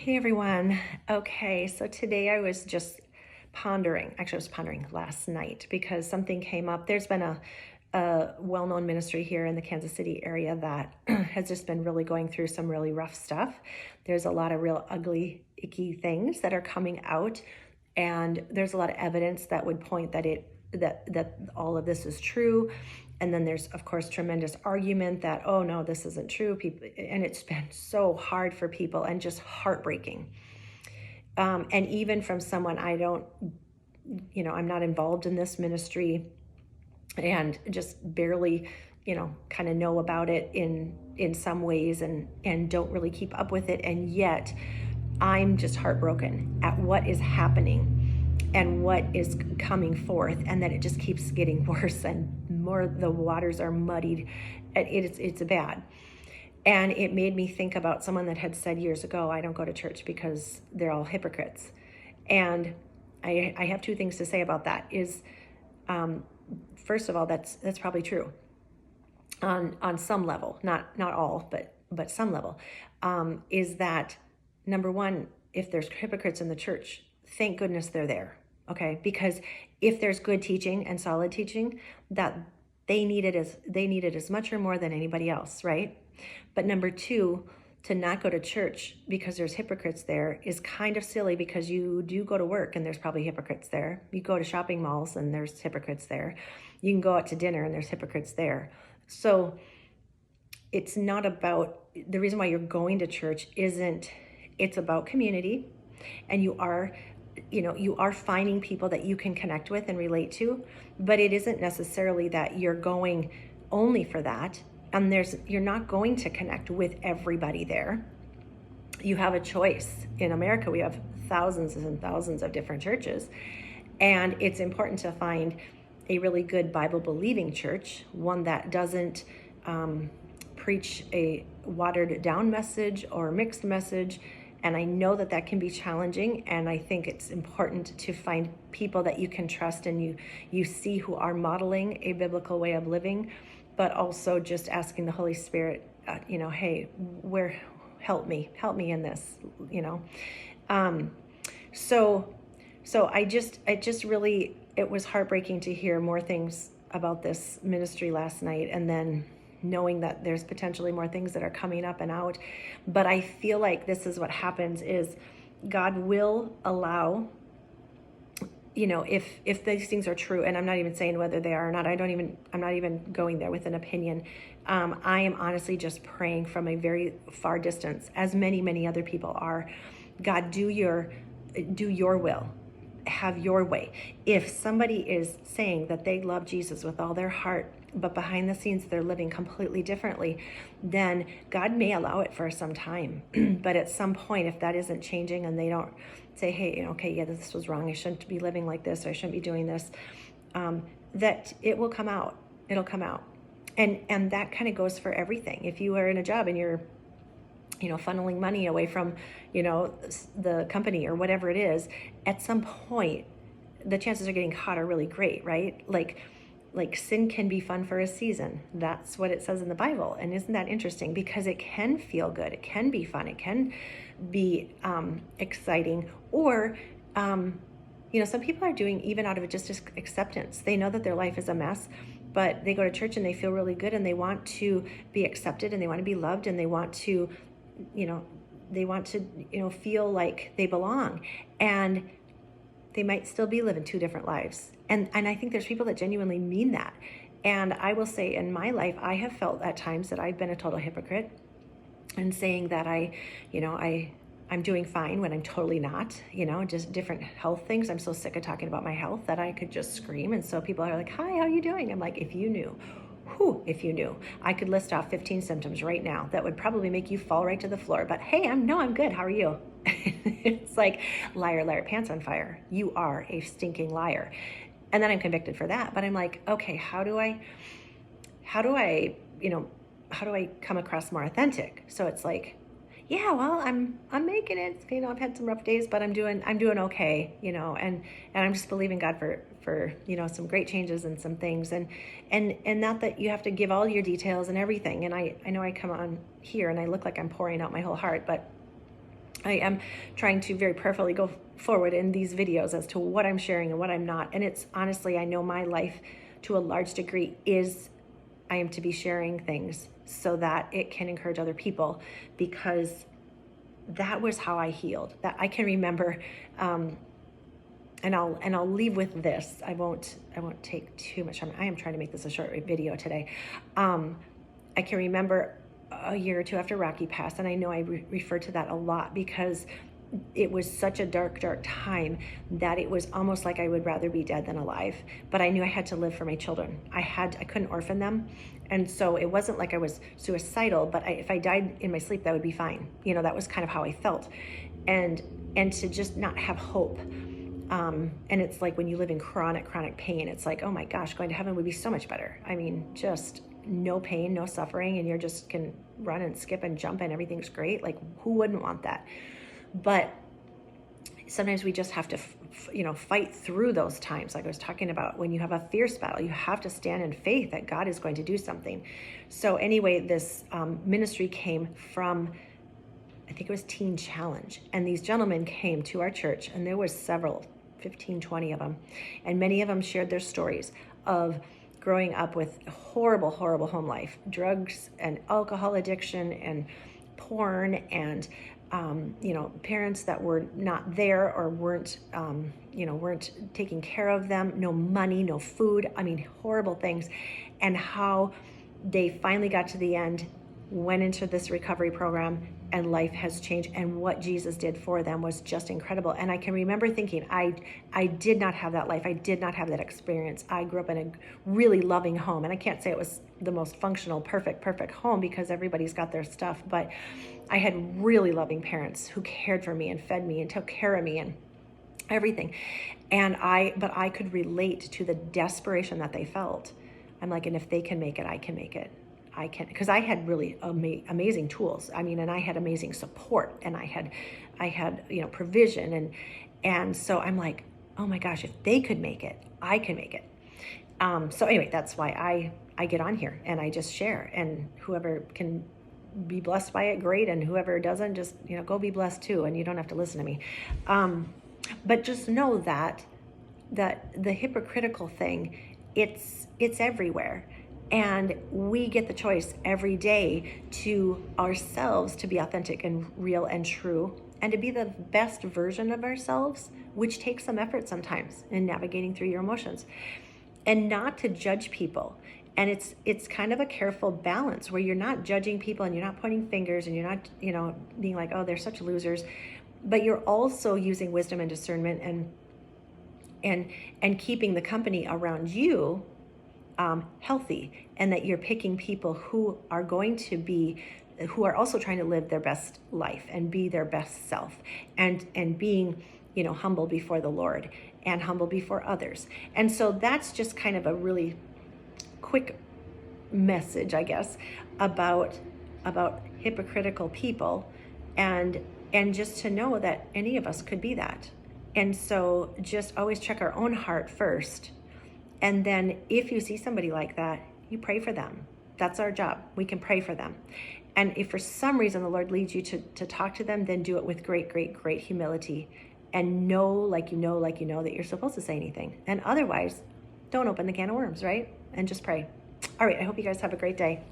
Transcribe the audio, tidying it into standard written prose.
Hey everyone. Okay, so today I was just pondering. Actually, I was pondering last night because something came up. There's been a well-known ministry here in the Kansas City area that has just been really going through some really rough stuff. There's a lot of real ugly, icky things that are coming out, and there's a lot of evidence that would point that all of this is true. And then there's, of course, tremendous argument that, oh no, this isn't true. People, and it's been so hard for people and just heartbreaking. And even from someone I don't, I'm not involved in this ministry and just barely, kind of know about it in some ways and don't really keep up with it. And yet I'm just heartbroken at what is happening and what is coming forth, and that it just keeps getting worse and more. The waters are muddied. It's bad. And it made me think about someone that had said years ago, I don't go to church because they're all hypocrites. And I have two things to say about that. Is first of all, that's probably true on some level, not all, but some level. Is that number one? If there's hypocrites in the church, thank goodness they're there. Okay, because if there's good teaching and solid teaching, that they need it as much or more than anybody else, right? But number two, to not go to church because there's hypocrites there is kind of silly, because you do go to work and there's probably hypocrites there. You go to shopping malls and there's hypocrites there. You can go out to dinner and there's hypocrites there. So it's not about, the reason why you're going to church isn't, it's about community, and you are finding people that you can connect with and relate to, but it isn't necessarily that you're going only for that. And you're not going to connect with everybody there. You have a choice. In America, we have thousands and thousands of different churches, and it's important to find a really good Bible-believing church, one that doesn't preach a watered down message or mixed message. And I know that can be challenging, and I think it's important to find people that you can trust and you see who are modeling a biblical way of living, but also just asking the Holy Spirit, hey, help me in this, So it was heartbreaking to hear more things about this ministry last night, and then knowing that there's potentially more things that are coming up and out. But I feel like this is what happens, is God will allow, if these things are true, and I'm not even saying whether they are or not, I'm not even going there with an opinion. I am honestly just praying from a very far distance, as many other people are. God, do your will. Have your way. If somebody is saying that they love Jesus with all their heart, but behind the scenes they're living completely differently, then God may allow it for some time. But at some point, if that isn't changing and they don't say, hey, okay, yeah, this was wrong, I shouldn't be living like this, or I shouldn't be doing this, that it will come out. It'll come out. And that kind of goes for everything. If you are in a job and you're funneling money away from, the company or whatever it is, at some point, the chances of getting caught are really great, right? Like sin can be fun for a season. That's what it says in the Bible. And isn't that interesting? Because it can feel good. It can be fun. It can be exciting. Or, some people are doing even out of just acceptance. They know that their life is a mess, but they go to church and they feel really good, and they want to be accepted, and they want to be loved, and they want to, feel like they belong. And they might still be living two different lives. And I think there's people that genuinely mean that. And I will say, in my life, I have felt at times that I've been a total hypocrite, and saying that I'm doing fine when I'm totally not, just different health things. I'm so sick of talking about my health that I could just scream. And so people are like, hi, how are you doing? I'm like, if you knew, I could list off 15 symptoms right now that would probably make you fall right to the floor. But hey, I'm good. How are you? It's like, liar, liar, pants on fire. You are a stinking liar. And then I'm convicted for that. But I'm like, okay, how do I come across more authentic? So it's like, yeah, well, I'm making it. I've had some rough days, but I'm doing okay, and I'm just believing God for some great changes and some things, and not that you have to give all your details and everything. And I know I come on here and I look like I'm pouring out my whole heart, but I am trying to very prayerfully go forward in these videos as to what I'm sharing and what I'm not. And it's honestly, I know my life to a large degree is I am to be sharing things so that it can encourage other people, because that was how I healed. That I can remember, and I'll leave with this. I won't take too much time. I am trying to make this a short video today. I can remember a year or two after Rocky passed, and I know I refer to that a lot because it was such a dark time that it was almost like I would rather be dead than alive. But I knew I had to live for my children. I couldn't orphan them. And so it wasn't like I was suicidal, but if I died in my sleep, that would be fine. That was kind of how I felt. And to just not have hope. And it's like when you live in chronic pain, it's like, oh my gosh, going to heaven would be so much better. I mean, just no pain, no suffering, and you just can run and skip and jump and everything's great. Like, who wouldn't want that? But sometimes we just have to, fight through those times. Like I was talking about, when you have a fierce battle, you have to stand in faith that God is going to do something. So anyway, this ministry came from, I think it was Teen Challenge. And these gentlemen came to our church, and there was several, 15, 20 of them. And many of them shared their stories of growing up with horrible home life, drugs and alcohol addiction and porn, and parents that were not there or weren't taking care of them, no money, no food. I mean, horrible things. And how they finally got to the end, went into this recovery program, and life has changed. And what Jesus did for them was just incredible. And I can remember thinking, I did not have that life. I did not have that experience. I grew up in a really loving home. And I can't say it was the most functional, perfect home, because everybody's got their stuff. But I had really loving parents who cared for me and fed me and took care of me and everything. But I could relate to the desperation that they felt. I'm like, and if they can make it, I can make it. I can, because I had really amazing tools. I mean, and I had amazing support, and I had provision, and so I'm like, oh my gosh, if they could make it, I can make it. So anyway, that's why I get on here and I just share, and whoever can be blessed by it, great, and whoever doesn't, just go be blessed too, and you don't have to listen to me. But just know that the hypocritical thing, it's everywhere. And we get the choice every day to ourselves to be authentic and real and true, and to be the best version of ourselves, which takes some effort sometimes in navigating through your emotions, and not to judge people. And it's kind of a careful balance where you're not judging people and you're not pointing fingers and you're not, being like, oh, they're such losers, but you're also using wisdom and discernment and keeping the company around you healthy, and that you're picking people who are also trying to live their best life and be their best self, and being, humble before the Lord and humble before others. And so that's just kind of a really quick message, I guess, about hypocritical people, and just to know that any of us could be that. And so just always check our own heart first. And then if you see somebody like that, you pray for them. That's our job. We can pray for them. And if for some reason the Lord leads you to talk to them, then do it with great humility, and know, like you know that you're supposed to say anything. And otherwise, don't open the can of worms, right? And just pray. All right, I hope you guys have a great day.